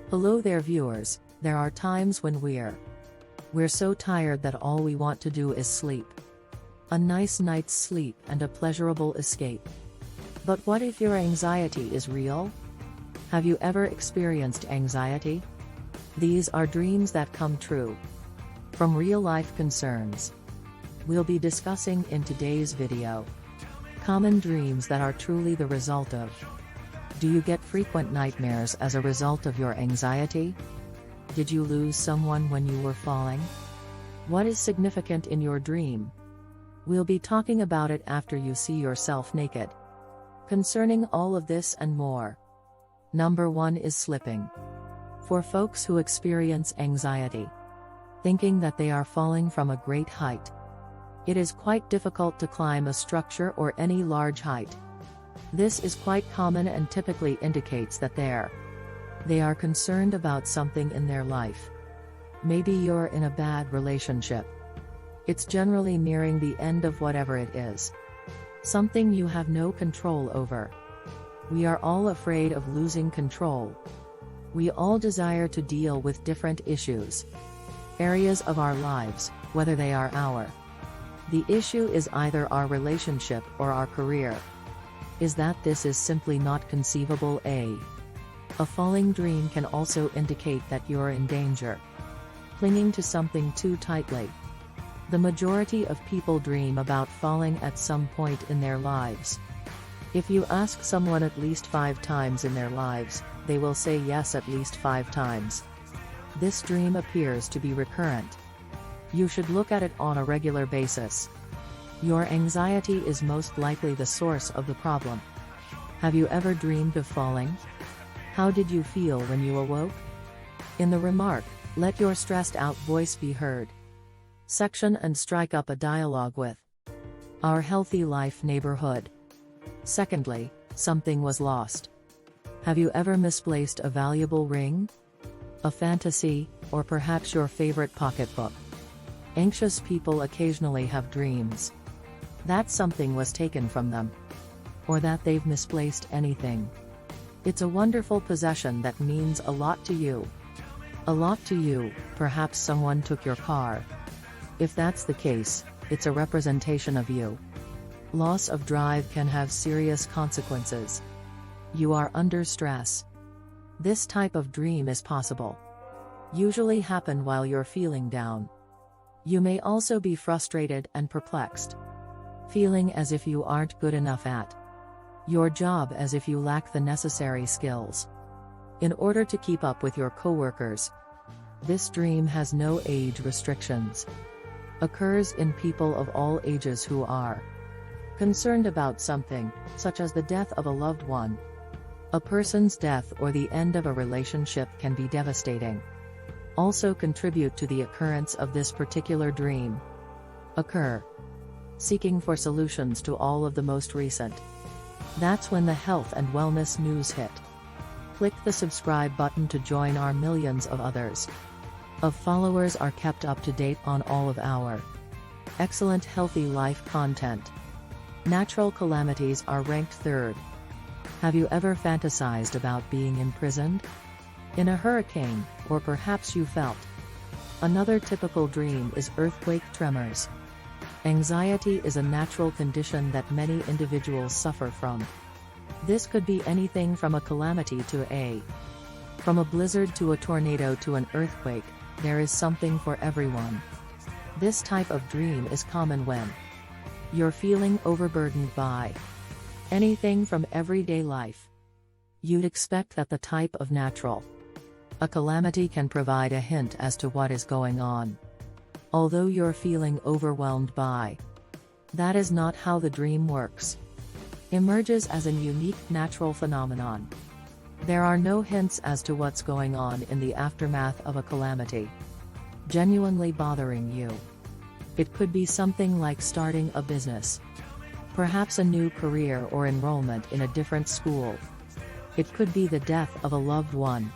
Hello there viewers, there are times when we're so tired that all we want to do is sleep. A nice night's sleep and a pleasurable escape. But what if your anxiety is real? Have you ever experienced anxiety? These are dreams that come true from real-life concerns. We'll be discussing in today's video common dreams that are truly the result of. Do you get frequent nightmares as a result of your anxiety? Did you lose someone when you were falling? What is significant in your dream? We'll be talking about it after you see yourself naked. Concerning all of this and more. Number 1 is slipping. For folks who experience anxiety, thinking that they are falling from a great height, it is quite difficult to climb a structure or any large height. This is quite common and typically indicates that they are concerned about something in their life. Maybe you're in a bad relationship. It's generally nearing the end of whatever it is. Something you have no control over. We are all afraid of losing control. We all desire to deal with different issues, areas of our lives, whether they are the issue is either our relationship or our career. Is that this is simply not conceivable? A falling dream can also indicate that you're in danger, clinging to something too tightly. The majority of people dream about falling at some point in their lives. If you ask someone at least 5 times in their lives, they will say yes at least 5 times. This dream appears to be recurrent. You should look at it on a regular basis. Your anxiety is most likely the source of the problem. Have you ever dreamed of falling? How did you feel when you awoke? In the remark, let your stressed out voice be heard section and strike up a dialogue with our healthy life neighborhood. Secondly, something was lost. Have you ever misplaced a valuable ring, a fantasy, or perhaps your favorite pocketbook? Anxious people occasionally have dreams that something was taken from them, or that they've misplaced anything. It's a wonderful possession that means a lot to you. A lot to you, perhaps someone took your car. If that's the case, it's a representation of you. Loss of drive can have serious consequences. You are under stress. This type of dream is possible. Usually happen while you're feeling down. You may also be frustrated and perplexed, feeling as if you aren't good enough at your job, as if you lack the necessary skills in order to keep up with your coworkers. This dream has no age restrictions. Occurs in people of all ages who are concerned about something, such as the death of a loved one. A person's death or the end of a relationship can be devastating. Also contribute to the occurrence of this particular dream. Occur. Seeking for solutions to all of the most recent. That's when the health and wellness news hit. Click the subscribe button to join our millions of others of followers are kept up to date on all of our excellent healthy life content. Natural calamities are ranked 3rd. Have you ever fantasized about being imprisoned in a hurricane, or perhaps you felt? Another typical dream is earthquake tremors. Anxiety is a natural condition that many individuals suffer from. This could be anything from a calamity from a blizzard to a tornado to an earthquake. There is something for everyone. This type of dream is common when you're feeling overburdened by anything from everyday life. You'd expect that the type of a calamity can provide a hint as to what is going on. Although you're feeling overwhelmed by that is not how the dream works. Emerges as a unique natural phenomenon. There are no hints as to what's going on in the aftermath of a calamity genuinely bothering you. It could be something like starting a business, perhaps a new career or enrollment in a different school. It could be the death of a loved one.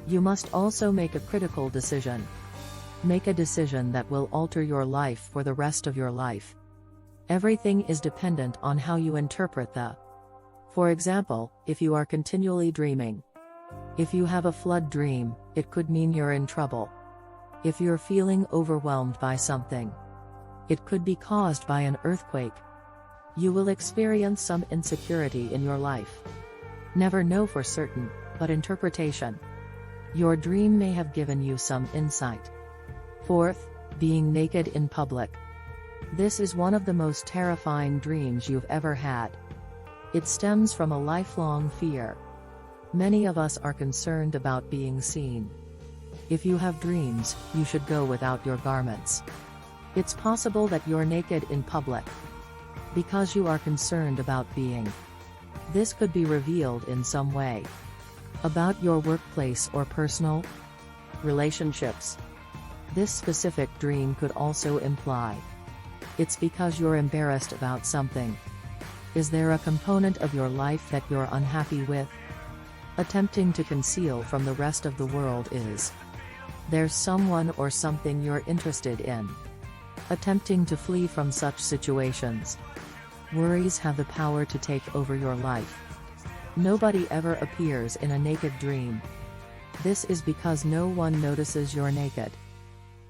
You must also make a critical decision. Make a decision that will alter your life for the rest of your life. Everything is dependent on how you interpret the. For example, if you are continually dreaming If you have a flood dream, it could mean you're in trouble. If you're feeling overwhelmed by something, it could be caused by an earthquake. You will experience some insecurity in your life. Never know for certain, but interpretation. Your dream may have given you some insight. Fourth, being naked in public. This is one of the most terrifying dreams you've ever had. It stems from a lifelong fear. Many of us are concerned about being seen. If you have dreams, you should go without your garments. It's possible that you're naked in public because you are concerned about being. This could be revealed in some way. About your workplace or personal relationships. This specific dream could also imply it's because you're embarrassed about something. Is there a component of your life that you're unhappy with? Attempting to conceal from the rest of the world is. There's someone or something you're interested in. Attempting to flee from such situations. Worries have the power to take over your life. Nobody ever appears in a naked dream. This is because no one notices you're naked.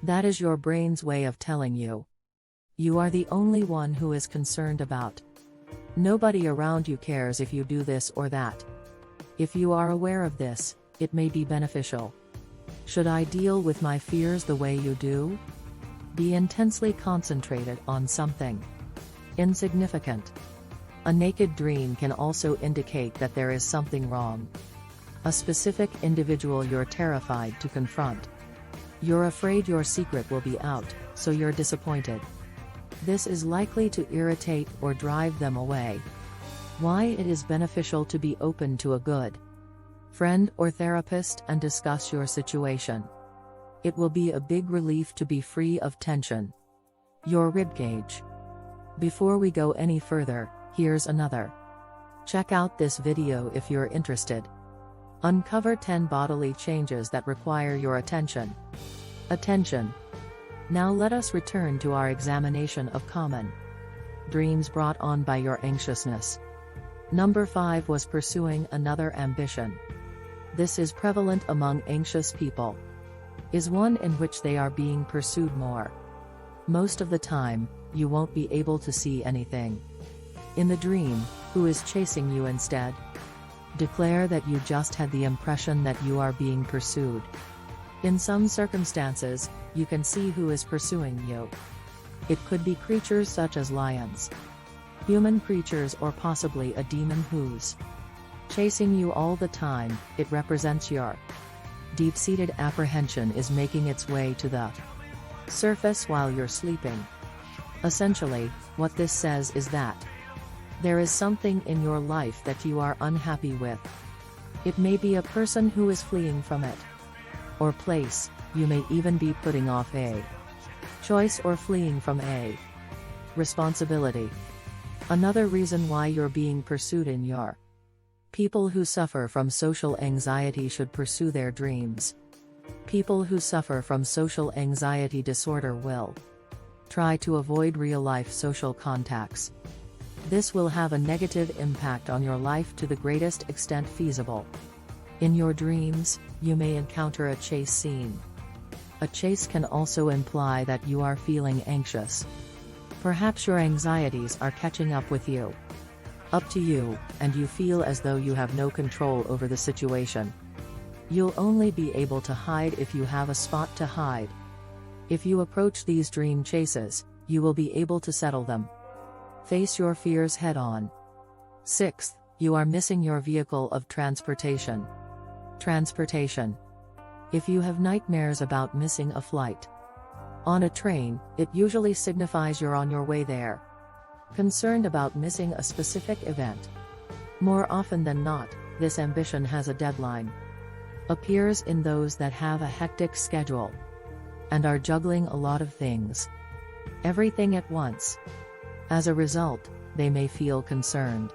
That is your brain's way of telling you. You are the only one who is concerned about. Nobody around you cares if you do this or that. If you are aware of this, it may be beneficial. Should I deal with my fears the way you do? Be intensely concentrated on something insignificant. A naked dream can also indicate that there is something wrong. A specific individual you're terrified to confront. You're afraid your secret will be out, so you're disappointed. This is likely to irritate or drive them away. Why it is beneficial to be open to a good friend or therapist and discuss your situation. It will be a big relief to be free of tension. Your ribcage. Before we go any further, here's another. Check out this video if you're interested. Uncover 10 bodily changes that require your attention. Attention. Now let us return to our examination of common dreams brought on by your anxiousness. Number 5 was pursuing another ambition. This is prevalent among anxious people. Is one in which they are being pursued more. Most of the time, you won't be able to see anything. In the dream, who is chasing you instead? Declare that you just had the impression that you are being pursued. In some circumstances, you can see who is pursuing you. It could be creatures such as lions, human creatures, or possibly a demon who's chasing you all the time. It represents your deep-seated apprehension is making its way to the surface while you're sleeping. Essentially, what this says is that there is something in your life that you are unhappy with. It may be a person who is fleeing from it, or place. You may even be putting off a choice or fleeing from a responsibility. Another reason why you're being pursued in your people who suffer from social anxiety should pursue their dreams. People who suffer from social anxiety disorder will try to avoid real-life social contacts. This will have a negative impact on your life to the greatest extent feasible. In your dreams, you may encounter a chase scene. A chase can also imply that you are feeling anxious. Perhaps your anxieties are catching up with you. Up to you, and you feel as though you have no control over the situation. You'll only be able to hide if you have a spot to hide. If you approach these dream chases, you will be able to settle them. Face your fears head-on. 6th, you are missing your vehicle of transportation. Transportation. If you have nightmares about missing a flight on a train, it usually signifies you're on your way there. Concerned about missing a specific event. More often than not, this ambition has a deadline. Appears in those that have a hectic schedule and are juggling a lot of things. Everything at once. As a result, they may feel concerned,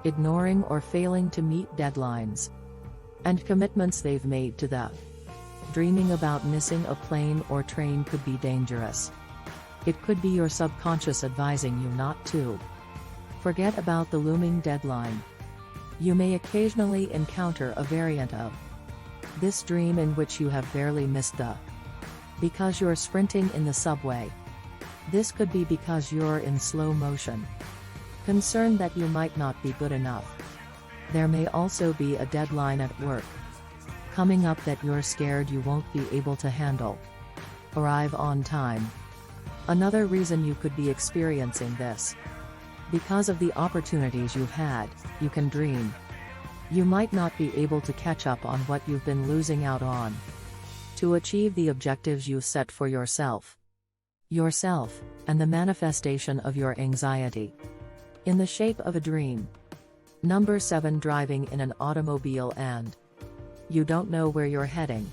ignoring or failing to meet deadlines and commitments they've made to the dreaming about missing a plane or train could be dangerous. It could be your subconscious advising you not to forget about the looming deadline. You may occasionally encounter a variant of This dream in which you have barely missed the because you're sprinting in the subway. This could be because you're in slow motion. Concerned that you might not be good enough. There may also be a deadline at work coming up that you're scared you won't be able to handle. Arrive on time. Another reason you could be experiencing this. Because of the opportunities you've had, you can dream. You might not be able to catch up on what you've been losing out on. To achieve the objectives you set for yourself, and the manifestation of your anxiety. In the shape of a dream. Number 7. Driving in an automobile and you don't know where you're heading.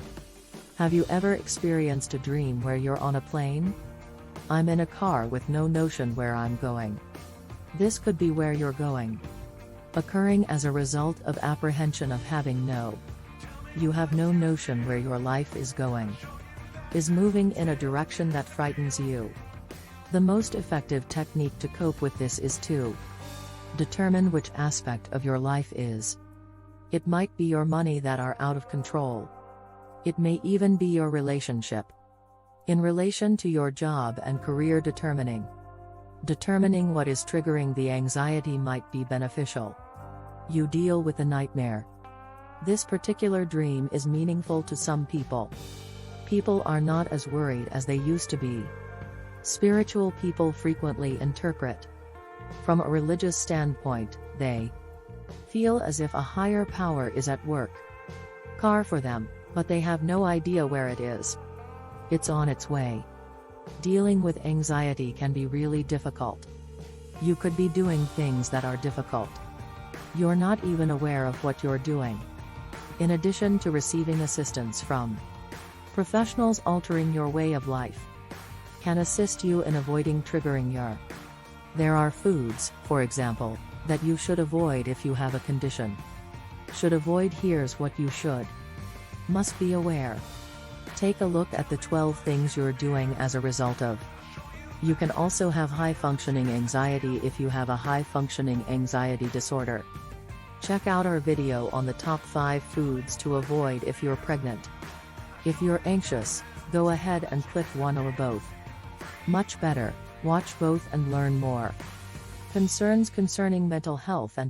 Have you ever experienced a dream where you're on a plane? I'm in a car with no notion where I'm going. This could be where you're going. Occurring as a result of apprehension of having you have no notion where your life is going. Is moving in a direction that frightens you. The most effective technique to cope with this is to determine which aspect of your life is. It might be your money that are out of control. It may even be your relationship. In relation to your job and career, determining what is triggering the anxiety might be beneficial. You deal with the nightmare. This particular dream is meaningful to some people. People are not as worried as they used to be. Spiritual people frequently interpret. From a religious standpoint, they feel as if a higher power is at work. For them, but they have no idea where it is. It's on its way. Dealing with anxiety can be really difficult. You could be doing things that are difficult. You're not even aware of what you're doing. In addition to receiving assistance from professionals, altering your way of life can assist you in avoiding triggering your. There are foods, for example, that you should avoid if you have a condition. Should avoid. Here's what you must be aware. Take a look at the 12 things you're doing as a result of. You can also have high-functioning anxiety if you have a high-functioning anxiety disorder. Check out our video on the top 5 foods to avoid if you're pregnant. If you're anxious, go ahead and click one or both. Much better, watch both and learn more. Concerns concerning mental health and